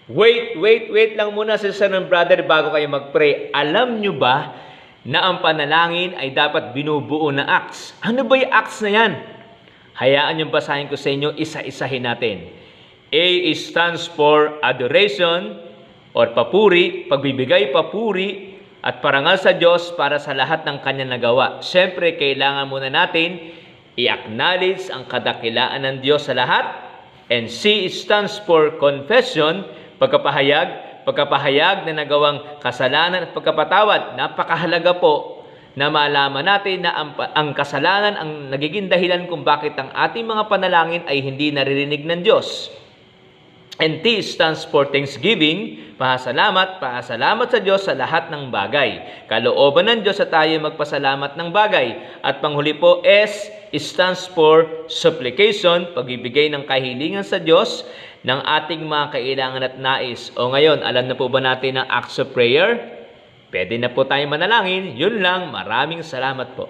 Wait lang muna sa ng brother bago kayo mag-pray. Alam nyo ba na ang panalangin ay dapat binubuo na acts? Ano ba yung acts na yan? Hayaan yung basahin ko sa inyo, isa-isahin natin. A stands for adoration or papuri, pagbibigay papuri at parangal sa Diyos para sa lahat ng kanyang nagawa. Siyempre, kailangan muna natin i-acknowledge ang kadakilaan ng Diyos sa lahat. And C stands for confession, pagkapahayag na nagawang kasalanan at pagkapatawad. Napakahalaga po na malaman natin na ang kasalanan ang nagiging dahilan kung bakit ang ating mga panalangin ay hindi naririnig ng Diyos. And T stands for thanksgiving, pasalamat sa Diyos sa lahat ng bagay. Kalooban ng Diyos sa tayo magpasalamat ng bagay. At panghuli po, S stands for supplication, pagbibigay ng kahilingan sa Diyos ng ating mga kailangan at nais. O ngayon, alam na po ba natin ang acts of prayer? Pwede na po tayo manalangin. Yun lang, maraming salamat po.